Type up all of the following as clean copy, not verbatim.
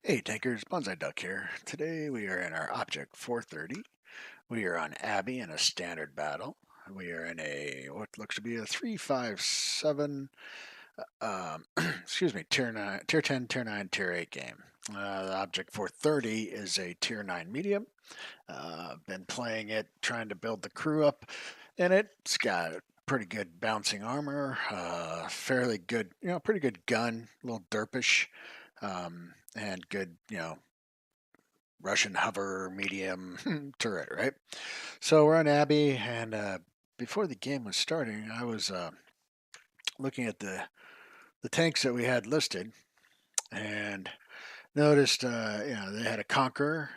Hey tankers, Bonsai Duck here. Today we are in our Object 430. We are on Abbey in a standard battle. We are in a what looks to be a 357 excuse me, tier 9, tier 10, tier 9, tier 8 game. The Object 430 is a tier 9 medium. Been playing it, trying to build the crew up in it. It's got pretty good bouncing armor, fairly good, pretty good gun, a little derpish, and good, Russian hover medium turret, right? So we're on Abbey, and before the game was starting, I was looking at the tanks that we had listed, and noticed, they had a Conqueror,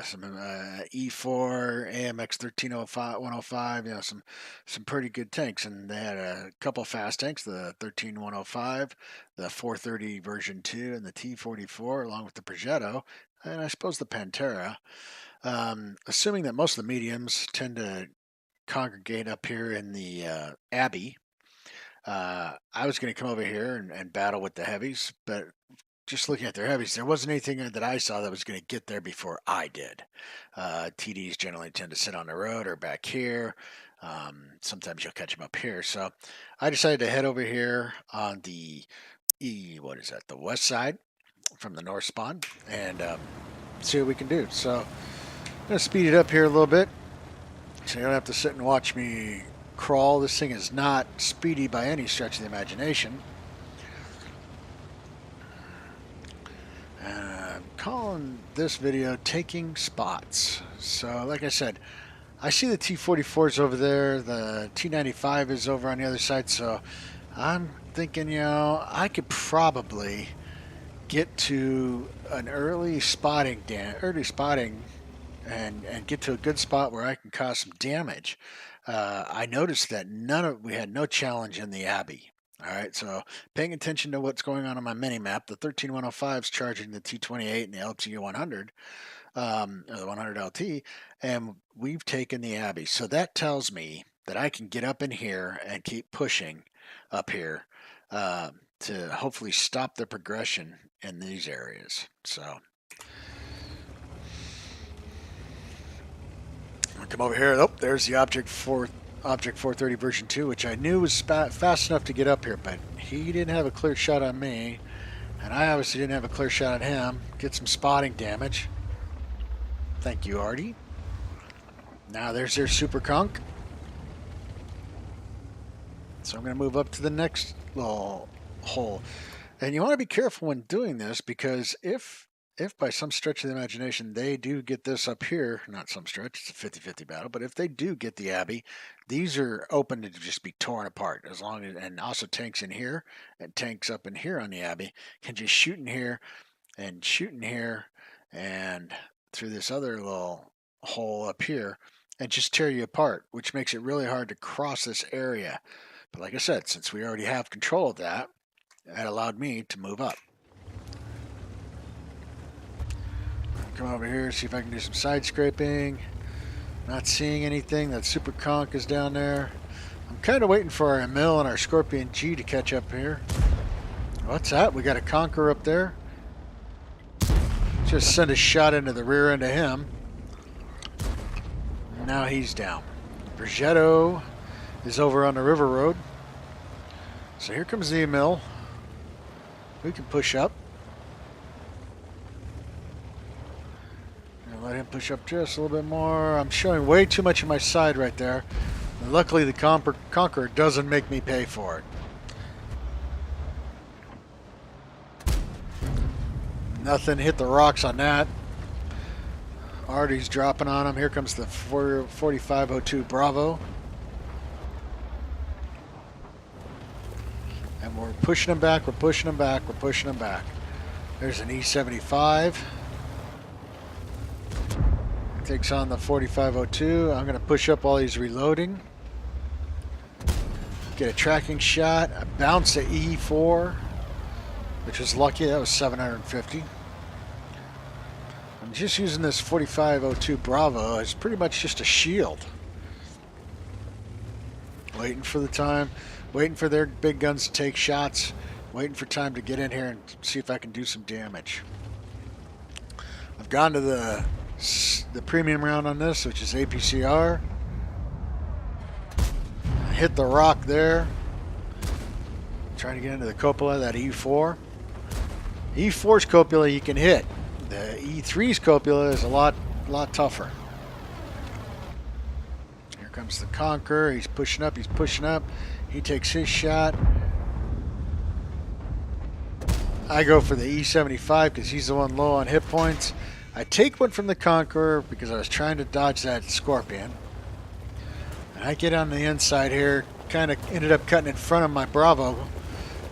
some E4, AMX 1305, 105, some pretty good tanks, and they had a couple fast tanks, the 13105, the 430 version 2, and the T44, along with the Progetto, and I suppose the Pantera. Assuming that most of the mediums tend to congregate up here in the Abbey, I was going to come over here and battle with the heavies, but just looking at their heavies, there wasn't anything that I saw that was going to get there before I did. TDs generally tend to sit on the road or back here. Sometimes you'll catch them up here. So I decided to head over here on the the west side from the north spawn and see what we can do. So I'm going to speed it up here a little bit so you don't have to sit and watch me crawl. This thing is not speedy by any stretch of the imagination. I'm calling this video Taking Spots. So like I said, I see the T-44s over there, the T-95 is over on the other side, so I'm thinking, I could probably get to an early spotting and get to a good spot where I can cause some damage. I noticed that we had no challenge in the Abbey. All right, so paying attention to what's going on my mini map, the 13105 is charging the T28 and the LT 100, or the 100 LT, and we've taken the Abbey. So that tells me that I can get up in here and keep pushing up here to hopefully stop the progression in these areas. So I'll come over here. Oh, there's the Object 430 version 2, which I knew was fast enough to get up here, but he didn't have a clear shot on me, and I obviously didn't have a clear shot on him. Get some spotting damage. Thank you, Artie. Now there's their super conk. So I'm going to move up to the next little hole. And you want to be careful when doing this, because if by some stretch of the imagination they do get this up here, not some stretch, it's a 50-50 battle, but if they do get the Abbey, these are open to just be torn apart, as long as, and also tanks in here and tanks up in here on the Abbey can just shoot in here and shoot in here and through this other little hole up here and just tear you apart, which makes it really hard to cross this area. But like I said, since we already have control of that, that allowed me to move up. Come over here, see if I can do some side scraping. Not seeing anything. That super conch is down there. I'm kind of waiting for our Emil and our Scorpion G to catch up here. What's that? We got a Conqueror up there. Just send a shot into the rear end of him. Now he's down. Progetto is over on the river road. So here comes the Emil. We can push up. Let him push up just a little bit more. I'm showing way too much of my side right there. And luckily the Conqueror doesn't make me pay for it. Nothing hit the rocks on that. Artie's dropping on him. Here comes the 4502 Bravo. And we're pushing him back, we're pushing him back, we're pushing him back. There's an E75. Takes on the 4502. I'm going to push up while he's reloading. Get a tracking shot. I bounce at E4, which was lucky. That was 750. I'm just using this 4502 Bravo as pretty much just a shield. Waiting for the time. Waiting for their big guns to take shots. Waiting for time to get in here and see if I can do some damage. I've gone to the premium round on this, which is APCR. Hit the rock there. Trying to get into the cupola, that E4. E4's cupola you can hit. The E3's cupola is a lot tougher. Here comes the Conqueror. He's pushing up. He takes his shot. I go for the E75 because he's the one low on hit points. I take one from the Conqueror because I was trying to dodge that Scorpion. And I get on the inside here. Kind of ended up cutting in front of my Bravo.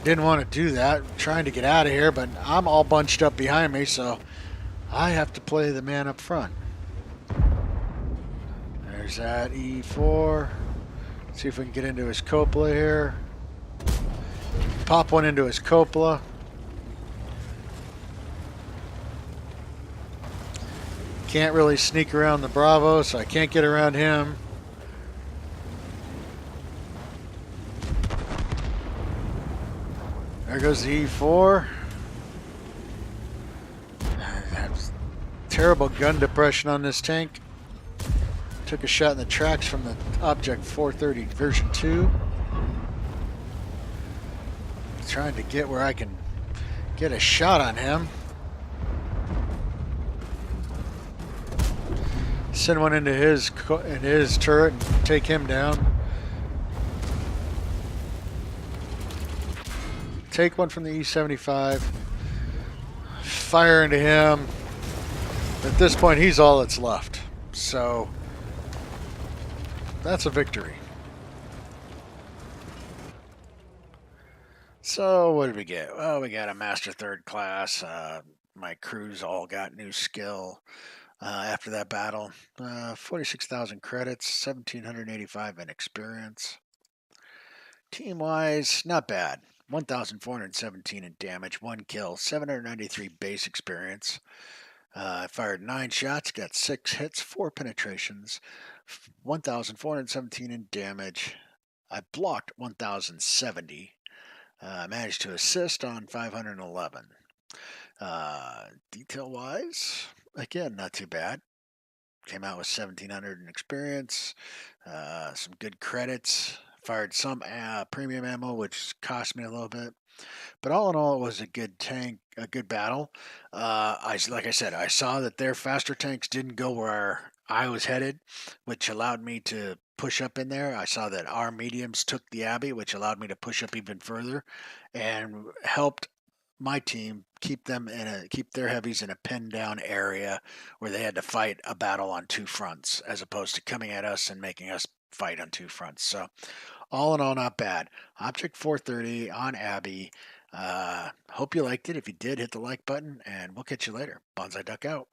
Didn't want to do that. Trying to get out of here, but I'm all bunched up behind me, so I have to play the man up front. There's that E4. See if we can get into his cupola here. Pop one into his cupola. Can't really sneak around the Bravo, so I can't get around him. There goes the E4. Terrible gun depression on this tank. Took a shot in the tracks from the Object 430 version 2. Trying to get where I can get a shot on him. Send one into his turret and take him down. Take one from the E75. Fire into him. At this point, he's all that's left. So that's a victory. So what did we get? Well, we got a Master Third Class. My crews all got new skill after that battle. 46,000 credits, 1,785 in experience. Team-wise, not bad. 1,417 in damage, 1 kill, 793 base experience. I fired 9 shots, got 6 hits, 4 penetrations, 1,417 in damage. I blocked 1,070. Managed to assist on 511. Detail-wise, again, not too bad. Came out with 1,700 in experience, some good credits. Fired some premium ammo, which cost me a little bit. But all in all, it was a good tank, a good battle. Like I said, I saw that their faster tanks didn't go where I was headed, which allowed me to push up in there. I saw that our mediums took the Abbey, which allowed me to push up even further, and helped my team keep their heavies in a pinned down area where they had to fight a battle on 2 fronts, as opposed to coming at us and making us fight on 2 fronts. So all in all, not bad. Object 430 on Abbey. Hope you liked it. If you did, hit the like button, and we'll catch you later. Bonsai Duck out.